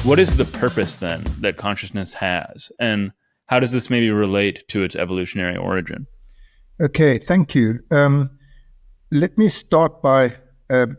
What is the purpose then that consciousness has? And how does this maybe relate to its evolutionary origin? Okay, thank you. Let me start by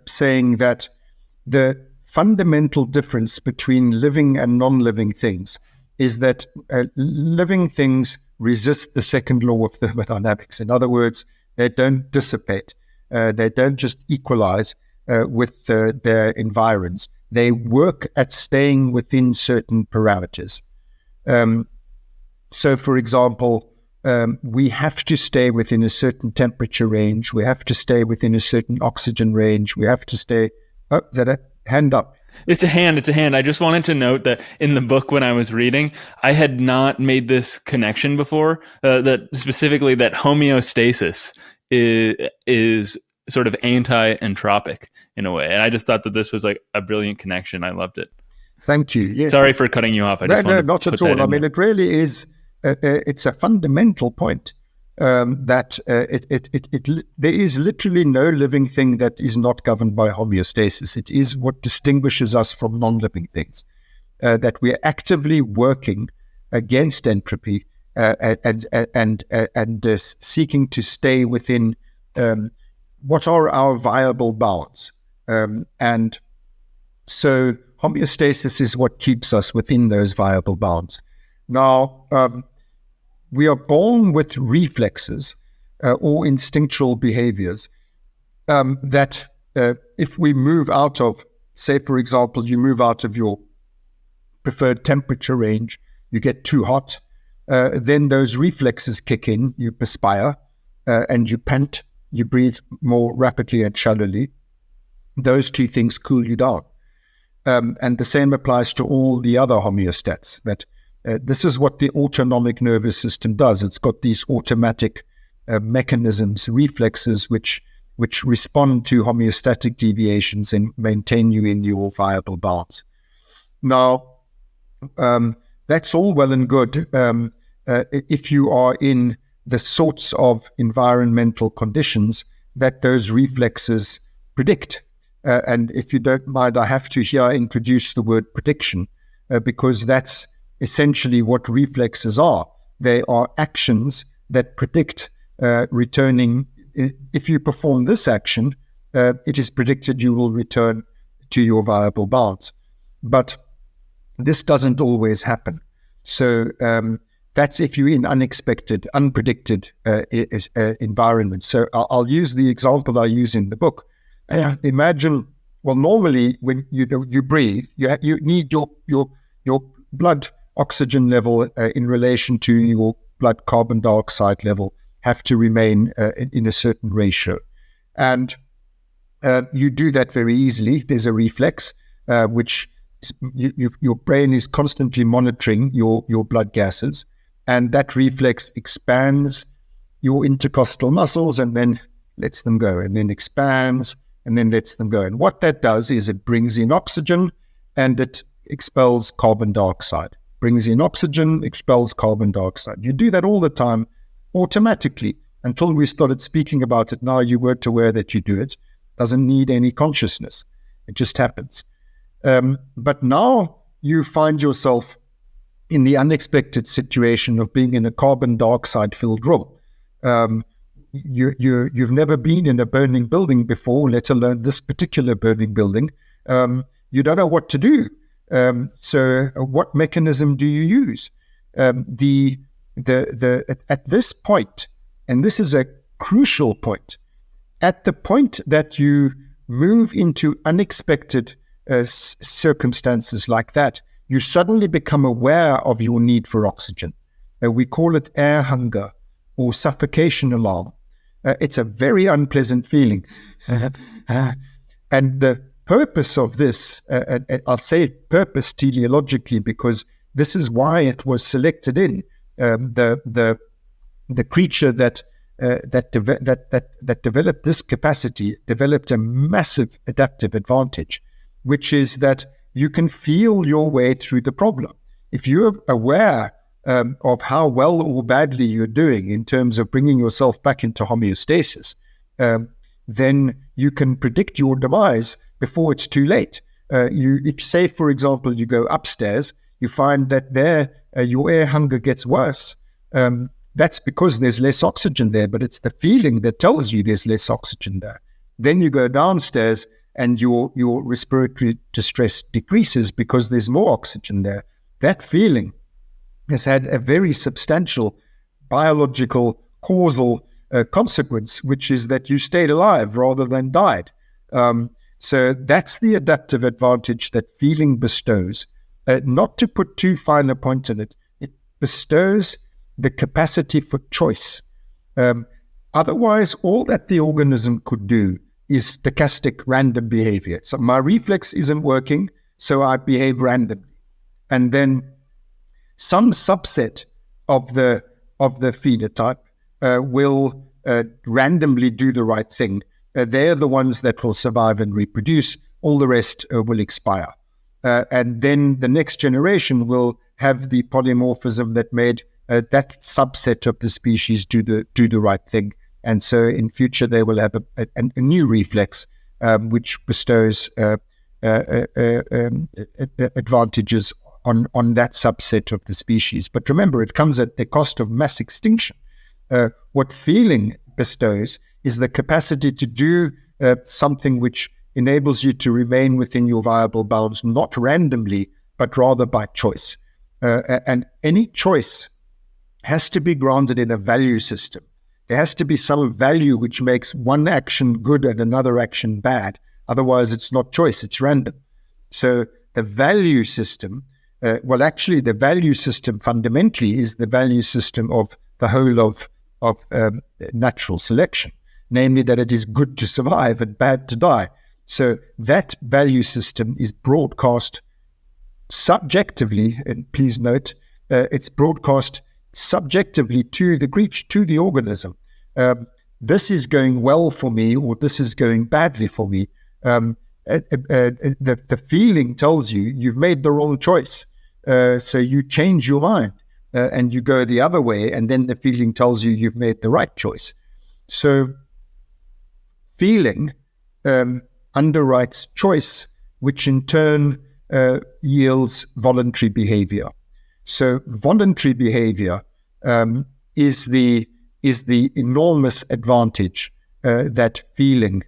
saying that the fundamental difference between living and non-living things is that living things resist the second law of thermodynamics. In other words, they don't dissipate. They don't just equalize with their environs. They work at staying within certain parameters. So, for example, we have to stay within a certain temperature range. We have to stay within a certain oxygen range. We have to stay... Oh, is that a hand up? It's a hand. I just wanted to note that in the book when I was reading, I had not made this connection before, that specifically that homeostasis is sort of anti-entropic in a way. And I just thought that this was like a brilliant connection. I loved it. Thank you. Yes. Sorry for cutting you off. No, not at all. I mean, it really is... it's a fundamental point that there is literally no living thing that is not governed by homeostasis. It is what distinguishes us from non-living things, that we are actively working against entropy and seeking to stay within what are our viable bounds. And so homeostasis is what keeps us within those viable bounds. Now, we are born with reflexes or instinctual behaviors that if we move out of, say, for example, you move out of your preferred temperature range, you get too hot, then those reflexes kick in, you perspire and you pant, you breathe more rapidly and shallowly. Those two things cool you down. And the same applies to all the other homeostats, that this is what the autonomic nervous system does. It's got these automatic mechanisms, reflexes, which respond to homeostatic deviations and maintain you in your viable bounds. Now, that's all well and good if you are in the sorts of environmental conditions that those reflexes predict. And if you don't mind, I have to here introduce the word prediction, because that's essentially what reflexes are. They are actions that predict returning. If you perform this action, it is predicted you will return to your viable bounds. But this doesn't always happen. So that's if you're in unexpected, unpredicted environments. So I'll use the example I use in the book. Imagine, well, normally when you breathe, you need your blood oxygen level in relation to your blood carbon dioxide level have to remain in a certain ratio. And you do that very easily. There's a reflex which your brain is constantly monitoring your blood gases, and that reflex expands your intercostal muscles and then lets them go, and then expands and then lets them go. And what that does is it brings in oxygen and it expels carbon dioxide. Brings in oxygen, expels carbon dioxide. You do that all the time automatically until we started speaking about it. Now you weren't aware that you do it. Doesn't need any consciousness. It just happens. But now you find yourself in the unexpected situation of being in a carbon dioxide filled room. You've never been in a burning building before, let alone this particular burning building. You don't know what to do. So what mechanism do you use? At this point, and this is a crucial point, at the point that you move into unexpected circumstances like that, you suddenly become aware of your need for oxygen. We call it air hunger or suffocation alarm. It's a very unpleasant feeling. And the purpose of this, I'll say purpose teleologically, because this is why it was selected in the creature that developed this capacity, developed a massive adaptive advantage, which is that you can feel your way through the problem. If you're aware of how well or badly you're doing in terms of bringing yourself back into homeostasis, then you can predict your demise before it's too late. If say, for example, you go upstairs, you find that there your air hunger gets worse. That's because there's less oxygen there, but it's the feeling that tells you there's less oxygen there. Then you go downstairs and your respiratory distress decreases because there's more oxygen there. That feeling has had a very substantial biological causal consequence, which is that you stayed alive rather than died. So that's the adaptive advantage that feeling bestows. Not to put too fine a point on it, it bestows the capacity for choice. Otherwise, all that the organism could do is stochastic random behavior. So my reflex isn't working, so I behave randomly. And then some subset of the phenotype will randomly do the right thing. They're the ones that will survive and reproduce. All the rest will expire. And then the next generation will have the polymorphism that made that subset of the species do the right thing. And so in future, they will have a new reflex, which bestows advantages on that subset of the species. But remember, it comes at the cost of mass extinction. What feeling bestows is the capacity to do something which enables you to remain within your viable bounds, not randomly, but rather by choice. And any choice has to be grounded in a value system. There has to be some value which makes one action good and another action bad. Otherwise, it's not choice, it's random. So the value system, the value system fundamentally is the value system of the whole of natural selection, namely that it is good to survive and bad to die. So that value system is broadcast subjectively, and please note, it's broadcast subjectively to the organism. This is going well for me, or this is going badly for me. The feeling tells you you've made the wrong choice, so you change your mind and you go the other way, and then the feeling tells you you've made the right choice. So feeling underwrites choice, which in turn yields voluntary behavior. So voluntary behavior is the enormous advantage that feeling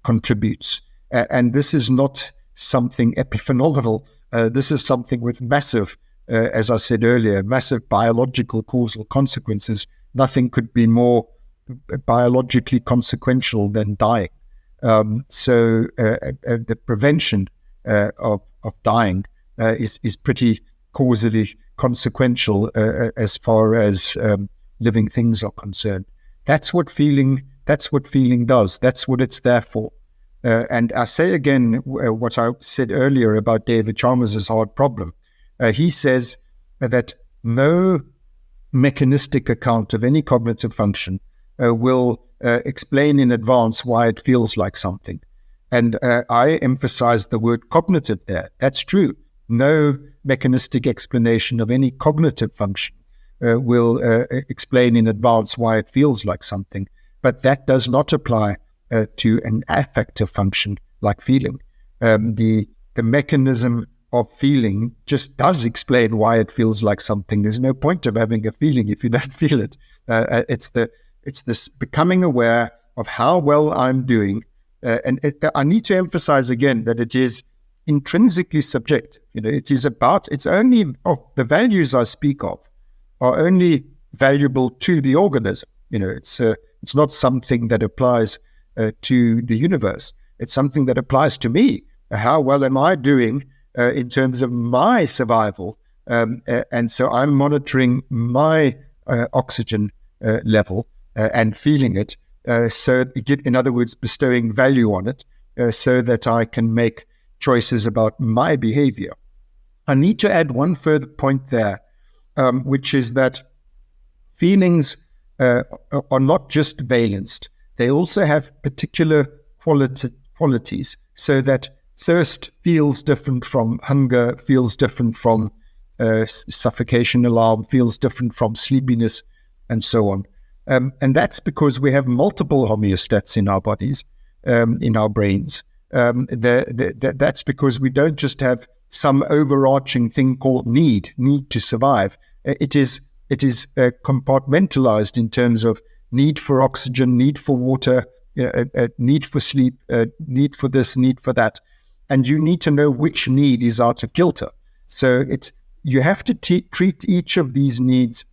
contributes. And this is not something epiphenomenal. This is something with massive, as I said earlier, massive biological causal consequences. Nothing could be more biologically consequential than dying. So the prevention of dying is pretty causally consequential as far as living things are concerned. That's what feeling does. That's what it's there for. And I say again what I said earlier about David Chalmers' hard problem. He says that no mechanistic account of any cognitive function will explain in advance why it feels like something. And I emphasize the word cognitive there. That's true. No mechanistic explanation of any cognitive function will explain in advance why it feels like something. But that does not apply to an affective function like feeling. The mechanism of feeling just does explain why it feels like something. There's no point of having a feeling if you don't feel it. It's this becoming aware of how well I'm doing. I need to emphasize again that it is intrinsically subjective. It's only of the values I speak of are only valuable to the organism. It's not something that applies to the universe. It's something that applies to me. How well am I doing in terms of my survival? And so I'm monitoring my oxygen level and feeling it. In other words, bestowing value on it so that I can make choices about my behavior. I need to add one further point there, which is that feelings are not just valenced. They also have particular qualities, so that thirst feels different from hunger, feels different from suffocation alarm, feels different from sleepiness, and so on. And that's because we have multiple homeostats in our bodies, in our brains. That's because we don't just have some overarching thing called need to survive. It is compartmentalized in terms of need for oxygen, need for water, need for sleep, need for this, need for that. And you need to know which need is out of kilter. So you have to treat each of these needs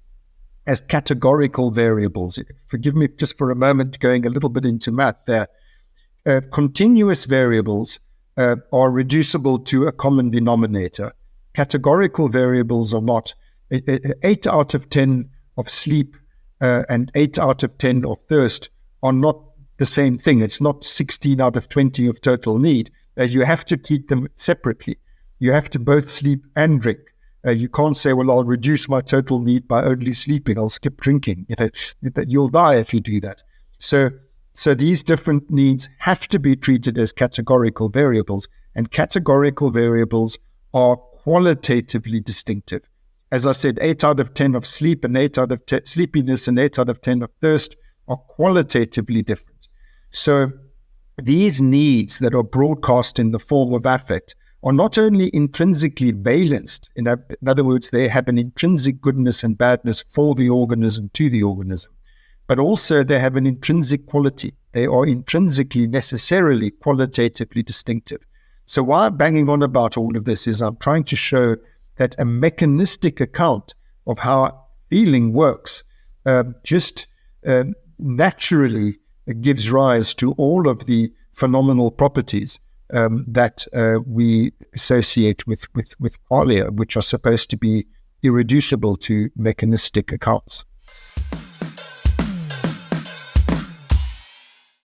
as categorical variables. Forgive me just for a moment going a little bit into math there. Continuous variables are reducible to a common denominator. Categorical variables are not. 8 out of 10 of sleep and 8 out of 10 of thirst are not the same thing. It's not 16 out of 20 of total need. You have to treat them separately. You have to both sleep and drink. You can't say, well, I'll reduce my total need by only sleeping. I'll skip drinking. You'll die if you do that. So these different needs have to be treated as categorical variables, and categorical variables are qualitatively distinctive. As I said, 8 out of 10 of sleep and 8 out of 10 sleepiness and 8 out of 10 of thirst are qualitatively different. So these needs that are broadcast in the form of affect are not only intrinsically valenced, in other words, they have an intrinsic goodness and badness for the organism, to the organism, but also they have an intrinsic quality. They are intrinsically, necessarily, qualitatively distinctive. So why I'm banging on about all of this is I'm trying to show that a mechanistic account of how feeling works just naturally gives rise to all of the phenomenal properties that we associate with qualia, which are supposed to be irreducible to mechanistic accounts.